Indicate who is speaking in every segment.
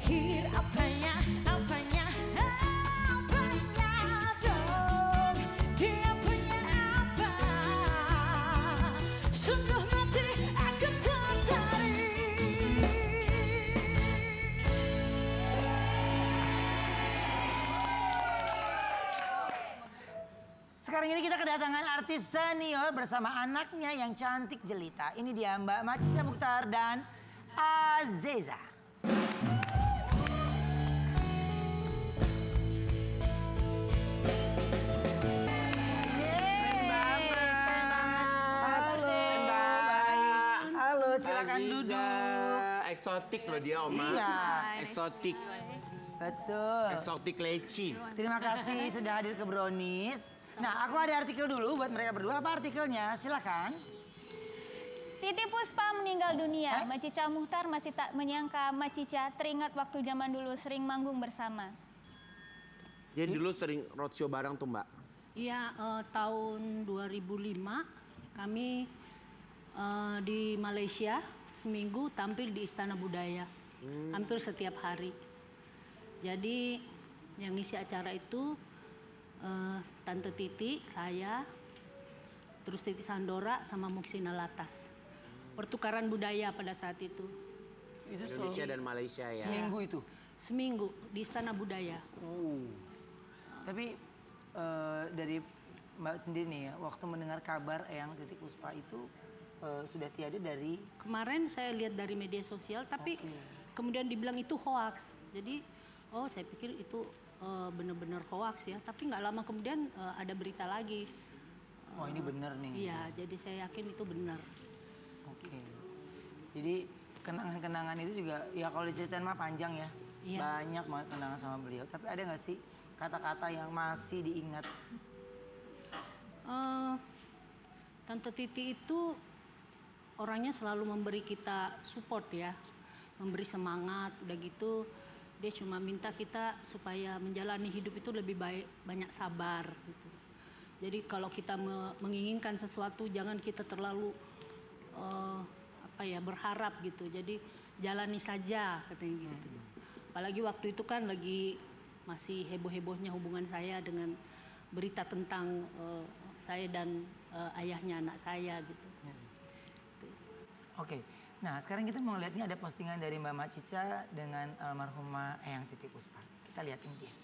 Speaker 1: pikir apanya dong. Dia punya apa? Sungguh mati aku tertarik.
Speaker 2: Sekarang ini kita kedatangan artis senior bersama anaknya yang cantik jelita. Ini dia Mbak Macica Muchtar dan Aziza. Halo, silakan duduk.
Speaker 3: Eksotik loh dia, Oma.
Speaker 2: Iya.
Speaker 3: Eksotik.
Speaker 2: Betul.
Speaker 3: Eksotik leci.
Speaker 2: Terima kasih sudah hadir ke Brownies. Nah, aku ada artikel dulu buat mereka berdua. Apa artikelnya? Silakan.
Speaker 4: Titi Puspa meninggal dunia. Macica Muchtar masih tak menyangka Macica teringat waktu zaman dulu sering manggung bersama.
Speaker 3: Dia dulu sering roadshow bareng tuh, Mbak.
Speaker 5: Iya, tahun 2005 kami di Malaysia seminggu tampil di Istana Budaya. Hampir setiap hari. Jadi yang ngisi acara itu Tante Titi, saya, terus Titi Sandora sama Muksina Latas. Pertukaran budaya pada saat itu.
Speaker 3: Indonesia dan Malaysia ya.
Speaker 2: Seminggu itu?
Speaker 5: Seminggu di Istana Budaya.
Speaker 2: Tapi dari Mbak sendiri nih ya, waktu mendengar kabar Eyang Titi Puspa itu sudah tiada dari...
Speaker 5: Kemarin saya lihat dari media sosial, tapi kemudian dibilang itu hoax. Jadi, saya pikir itu benar-benar hoax ya. Tapi nggak lama kemudian ada berita lagi.
Speaker 2: Oh ini benar nih?
Speaker 5: Iya, jadi saya yakin itu benar.
Speaker 2: Oke. Jadi kenangan-kenangan itu juga, ya kalau diceritain mah panjang ya.
Speaker 5: Iya.
Speaker 2: Banyak banget kenangan sama beliau. Tapi ada nggak sih kata-kata yang masih diingat?
Speaker 5: Tante Titi itu orangnya selalu memberi kita support ya. Memberi semangat, udah gitu dia cuma minta kita supaya menjalani hidup itu lebih baik, banyak sabar gitu. Jadi kalau kita menginginkan sesuatu jangan kita terlalu berharap gitu. Jadi jalani saja katanya gitu. Apalagi waktu itu kan lagi masih heboh-hebohnya hubungan saya dengan berita tentang saya dan ayahnya anak saya gitu.
Speaker 2: Oke. Nah, sekarang kita mau lihat nih ada postingan dari Mbak Macica dengan almarhumah Eyang Titi Puspa. Kita lihatin dia.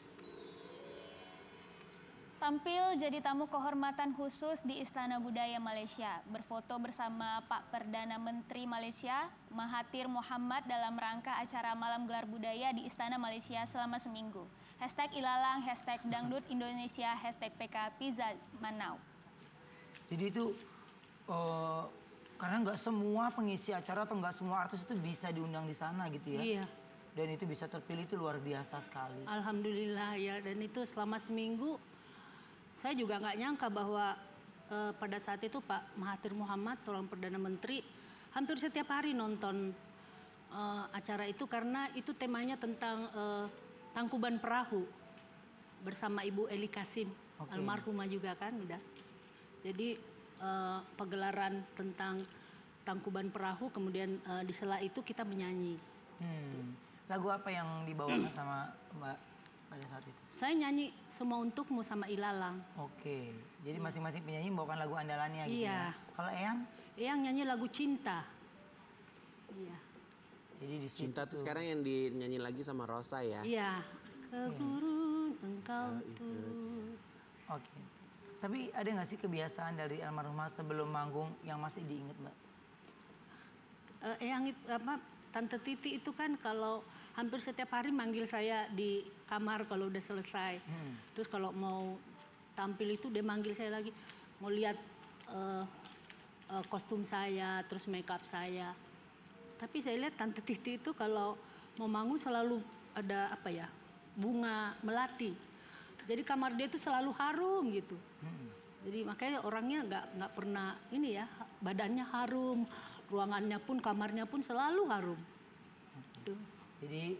Speaker 4: Tampil jadi tamu kehormatan khusus di Istana Budaya Malaysia. Berfoto bersama Pak Perdana Menteri Malaysia, Mahathir Mohamad dalam rangka acara Malam Gelar Budaya di Istana Malaysia selama seminggu. #ilalang, #dangdut Indonesia, #PKP Manau.
Speaker 2: Jadi itu... karena nggak semua pengisi acara atau nggak semua artis itu bisa diundang di sana gitu ya.
Speaker 5: Iya.
Speaker 2: Dan itu bisa terpilih itu luar biasa sekali.
Speaker 5: Alhamdulillah ya, dan itu selama seminggu saya juga nggak nyangka bahwa pada saat itu Pak Mahathir Mohamad seorang Perdana Menteri hampir setiap hari nonton acara itu karena itu temanya tentang Tangkuban Perahu bersama Ibu Eli Kasim, almarhumah juga kan udah. Jadi pagelaran tentang Tangkuban Perahu, kemudian di sela itu kita menyanyi.
Speaker 2: Lagu apa yang dibawakan sama Mbak pada saat itu?
Speaker 5: Saya nyanyi Semua Untukmu sama Ilalang.
Speaker 2: Oke, jadi masing-masing penyanyi membawakan lagu andalannya gitu
Speaker 5: Iya.
Speaker 2: ya? Kalau Eyang?
Speaker 5: Eyang nyanyi lagu Cinta. Iya.
Speaker 2: Jadi di situ.
Speaker 3: Cinta tuh sekarang yang dinyanyi lagi sama Rosa ya.
Speaker 5: Iya. Keburu engkau tuh.
Speaker 2: Oke. Tapi ada nggak sih kebiasaan dari almarhumah sebelum manggung yang masih diingat Mbak?
Speaker 5: Tante Titi itu kan kalau hampir setiap hari manggil saya di kamar kalau udah selesai. Terus kalau mau tampil itu dia manggil saya lagi. Mau lihat kostum saya, terus make up saya. Tapi saya lihat Tante Titi itu kalau mau manggung selalu ada bunga melati. Jadi kamar dia itu selalu harum gitu. Jadi makanya orangnya nggak pernah badannya harum, ruangannya pun kamarnya pun selalu harum.
Speaker 2: Jadi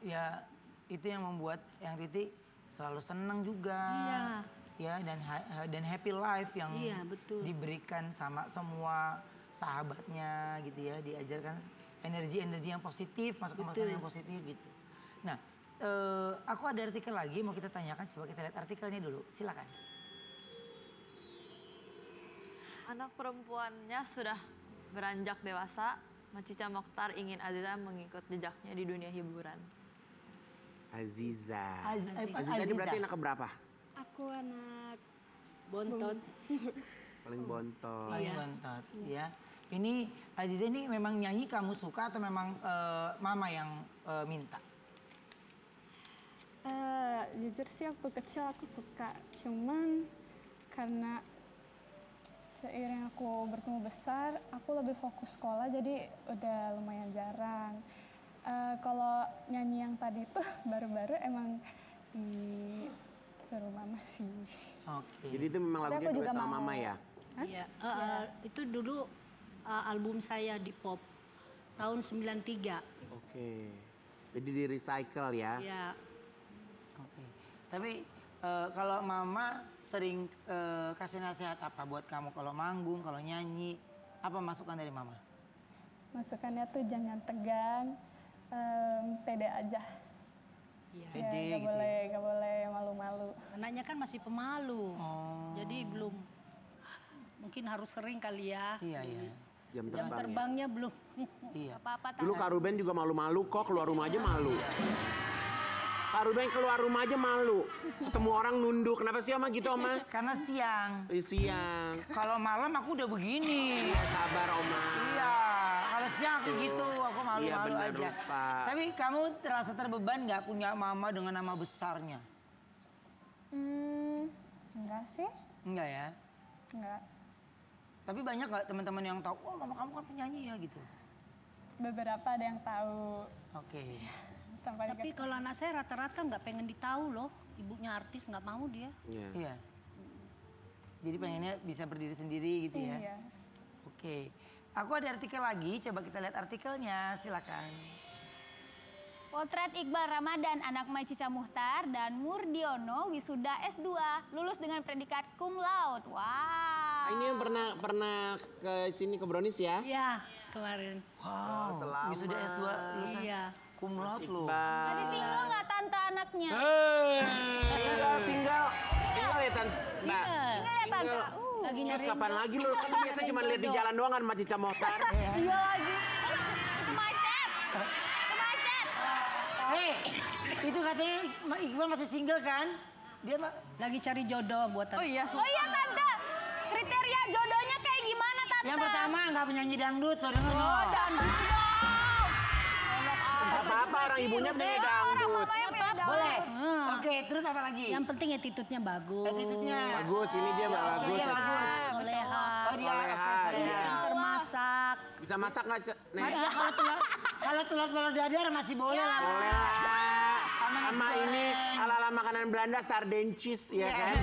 Speaker 2: ya itu yang membuat Eyang Titi selalu senang juga.
Speaker 5: Iya.
Speaker 2: Ya dan happy life yang
Speaker 5: betul.
Speaker 2: diberikan sama semua sahabatnya gitu ya, diajarkan energi-energi yang positif, masukan-masukan yang positif gitu. Nah, aku ada artikel lagi mau kita tanyakan, coba kita lihat artikelnya dulu, silakan.
Speaker 6: Anak perempuannya sudah beranjak dewasa, Macica Mokhtar ingin Aziza mengikut jejaknya di dunia hiburan.
Speaker 3: Aziza.
Speaker 2: Aziza.
Speaker 3: Aziza ini berarti anak keberapa?
Speaker 7: Aku anak
Speaker 5: Bontot.
Speaker 3: Paling bontot.
Speaker 2: Paling bontot, ya. Ini Aziza ini memang nyanyi kamu suka atau memang mama yang minta?
Speaker 7: jujur sih waktu kecil aku suka, cuman karena seiring aku bertumbuh besar, aku lebih fokus sekolah jadi udah lumayan jarang. Kalau nyanyi yang tadi tuh baru-baru emang disuruh mama sih.
Speaker 2: Oke.
Speaker 3: Jadi itu memang
Speaker 7: Tapi
Speaker 3: lagunya
Speaker 7: aku
Speaker 3: duet
Speaker 7: juga
Speaker 3: sama
Speaker 7: mau.
Speaker 3: mama ya?
Speaker 5: Iya, itu dulu album saya di pop tahun 93.
Speaker 3: Oke. Jadi di recycle ya?
Speaker 5: Ya,
Speaker 2: Oke. Tapi kalau mama sering kasih nasihat apa buat kamu kalau manggung, kalau nyanyi, apa masukan dari mama?
Speaker 7: Masukannya tuh jangan tegang, pede aja.
Speaker 5: iya.
Speaker 2: Pede
Speaker 7: Ya,
Speaker 2: gitu ya?
Speaker 7: gak boleh malu-malu.
Speaker 5: Anaknya kan masih pemalu,
Speaker 2: Oh.
Speaker 5: jadi belum, mungkin harus sering kali ya.
Speaker 2: Iya, iya.
Speaker 3: Jam
Speaker 5: Jam
Speaker 3: terbang ya?
Speaker 5: terbangnya belum.
Speaker 2: Iya.
Speaker 4: Apa-apa
Speaker 3: Dulu Kak Ruben juga malu-malu kok, keluar rumah aja malu. Kak Ruben keluar rumah aja malu. Ketemu orang nunduk. Kenapa sih Oma gitu Oma?
Speaker 2: Karena siang.
Speaker 3: Siang.
Speaker 2: Kalau malam aku udah begini.
Speaker 3: Ya sabar Oma.
Speaker 2: Iya, kalau siang aku gitu, aku
Speaker 3: Iya,
Speaker 2: malu-malu
Speaker 3: benar,
Speaker 2: aja.
Speaker 3: lupa.
Speaker 2: Tapi kamu terasa terbeban nggak punya mama dengan nama besarnya?
Speaker 7: Enggak sih,
Speaker 2: Enggak ya?
Speaker 7: enggak.
Speaker 2: Tapi banyak nggak teman-teman yang tahu, oh mama kamu kan penyanyi ya gitu?
Speaker 7: Beberapa ada yang tahu
Speaker 2: Oke.
Speaker 7: tanpa
Speaker 5: Tapi
Speaker 7: dikasih.
Speaker 5: kalau anak saya rata-rata nggak pengen ditahu loh, ibunya artis nggak mau dia.
Speaker 3: Iya.
Speaker 2: Iya. Jadi pengennya bisa berdiri sendiri gitu ya?
Speaker 7: Iya.
Speaker 2: Oke. Aku ada artikel lagi, coba kita lihat artikelnya, silakan.
Speaker 4: Potret Iqbal Ramadan, anak Macica Mokhtar, dan Murdiono, wisuda S2, lulus dengan predikat cum laude. Wow.
Speaker 3: Ini yang pernah ke sini ke Brownies ya?
Speaker 5: Iya, kemarin.
Speaker 2: Wow,
Speaker 3: selamat.
Speaker 2: wisuda S2 lulusan
Speaker 5: Iya.
Speaker 2: cum laude loh.
Speaker 4: Masih single nggak tante anaknya?
Speaker 3: Single ya Tante. Mbak.
Speaker 4: Single ya tante?
Speaker 5: Lagi
Speaker 3: Terus
Speaker 5: nyari.
Speaker 3: kapan lagi lu? Kan biasa cuma lihat di jalan doang kan sama Cica Mokhtar.
Speaker 4: Iya lagi. Itu macet. Itu macet.
Speaker 2: Hei, itu katanya Iqbal masih single kan? Dia
Speaker 5: Lagi cari jodoh buat
Speaker 6: Oh iya,
Speaker 4: Oh iya tante. Kriteria jodohnya kayak gimana tante?
Speaker 2: yang pertama nggak penyanyi dangdut, tuh denger
Speaker 4: Oh
Speaker 2: no.
Speaker 4: dangdut dong.
Speaker 3: Gak apa-apa orang ibunya penyanyi dangdut.
Speaker 4: Mamanya beda dong.
Speaker 2: Boleh. Oke, terus apa lagi?
Speaker 5: Yang penting attitude-nya bagus.
Speaker 2: Attitude-nya.
Speaker 3: Bagus, ini dia bagus.
Speaker 2: Iya, bagus.
Speaker 5: Soleha.
Speaker 2: Oh, dia
Speaker 3: Soleha,
Speaker 2: oke,
Speaker 3: iya.
Speaker 5: Pinter masak.
Speaker 3: Bisa masak nggak, Cek? Nih.
Speaker 2: Ya, kalau telur dadar masih boleh lah.
Speaker 3: Boleh lah. Sama ini ala-ala makanan Belanda sarden cheese ya kan?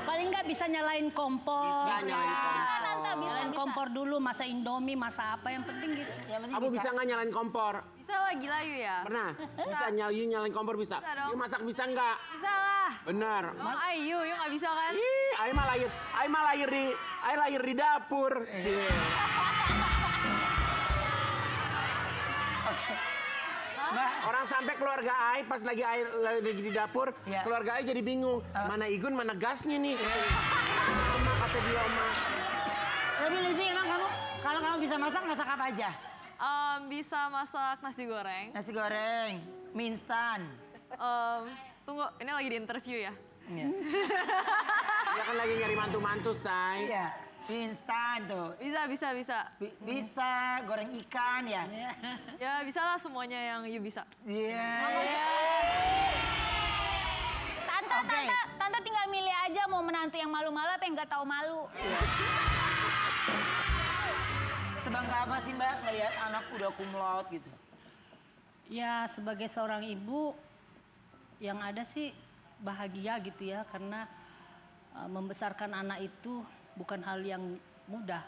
Speaker 5: Paling nggak bisa nyalain kompor.
Speaker 3: Bisa nyalain
Speaker 4: Tante
Speaker 3: kompor.
Speaker 4: bisa.
Speaker 5: Nyalain kompor dulu, masa Indomie, masa apa yang penting gitu.
Speaker 2: Yang penting
Speaker 3: Kamu bisa nggak nyalain kompor?
Speaker 6: bisa lah gila Yu ya.
Speaker 3: Pernah? Bisa nyalain kompor bisa?
Speaker 6: Bisa dong.
Speaker 3: Yuk masak bisa nggak?
Speaker 6: Bisa lah.
Speaker 3: Bener.
Speaker 6: Oh, Ayu nggak bisa kan?
Speaker 3: Ih, Ayo mah lahir di dapur. Cie.
Speaker 2: Mbak,
Speaker 3: Orang sampai keluarga Ai pas lagi di dapur,
Speaker 2: Iya.
Speaker 3: keluarga Ai jadi bingung. Mana Igun, mana gasnya nih? Oma kata dia Oma.
Speaker 2: tapi lebih emang kamu, kalau kamu bisa masak apa aja?
Speaker 6: Bisa masak nasi goreng.
Speaker 2: Nasi goreng, mie instan.
Speaker 6: Tunggu, ini lagi di interview ya?
Speaker 2: Iya.
Speaker 3: Dia kan lagi nyari mantu-mantu, say.
Speaker 2: Iya, mie instan tuh.
Speaker 6: Bisa.
Speaker 2: Bisa goreng ikan ya.
Speaker 6: Ya bisa lah semuanya yang Yu bisa.
Speaker 2: Iya.
Speaker 4: Tante,
Speaker 2: Oke.
Speaker 4: tante tinggal milih aja mau menantu yang malu-malu apa yang nggak tahu malu.
Speaker 2: Sebangga apa sih Mbak ngeliat anak udah cum laude gitu?
Speaker 5: Ya sebagai seorang ibu yang ada sih bahagia gitu ya karena membesarkan anak itu bukan hal yang mudah.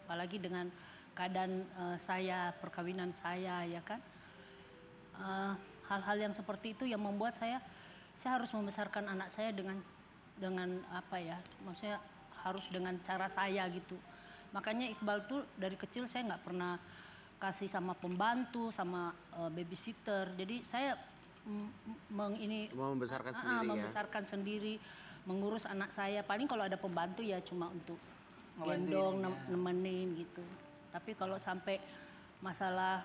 Speaker 5: Apalagi dengan keadaan saya, perkawinan saya ya kan. Hal-hal yang seperti itu yang membuat saya harus membesarkan anak saya dengan apa ya, maksudnya harus dengan cara saya gitu. Makanya Iqbal tuh dari kecil saya nggak pernah kasih sama pembantu, sama babysitter. Jadi saya
Speaker 3: Semua membesarkan sendiri ya.
Speaker 5: membesarkan sendiri, mengurus anak saya. Paling kalau ada pembantu ya cuma untuk
Speaker 2: Ngebantuin
Speaker 5: gendong,
Speaker 2: aja.
Speaker 5: nemenin gitu. Tapi kalau sampai masalah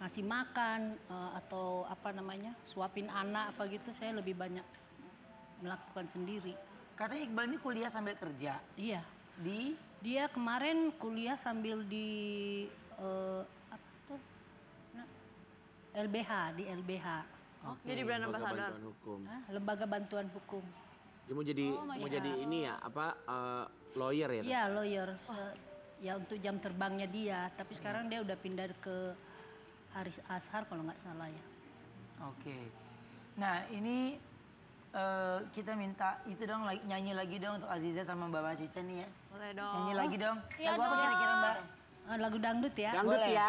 Speaker 5: ngasih makan atau apa namanya suapin anak apa gitu, saya lebih banyak melakukan sendiri.
Speaker 2: Katanya Iqbal ini kuliah sambil kerja
Speaker 5: Iya.
Speaker 2: di
Speaker 5: Dia kemarin kuliah sambil di apa tuh? Nah, LBH, di LBH.
Speaker 6: Jadi brand
Speaker 3: Lembaga
Speaker 6: ambassador.
Speaker 3: bantuan hukum.
Speaker 5: Lembaga Bantuan Hukum.
Speaker 3: Dia mau jadi ini ya apa lawyer ya?
Speaker 5: Iya, lawyer. Ya untuk jam terbangnya dia, tapi sekarang dia udah pindah ke Haris Ashar kalau nggak salah ya.
Speaker 2: Oke. Nah ini kita minta itu dong nyanyi lagi dong untuk Aziza sama Mbak Cica nih ya.
Speaker 6: Boleh dong.
Speaker 2: Nyanyi lagi dong.
Speaker 4: Iya
Speaker 2: Lagu apa
Speaker 4: dong.
Speaker 2: kira-kira Mbak?
Speaker 5: Lagu dangdut ya.
Speaker 3: Dangdut
Speaker 2: Boleh.
Speaker 3: ya.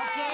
Speaker 2: Oke.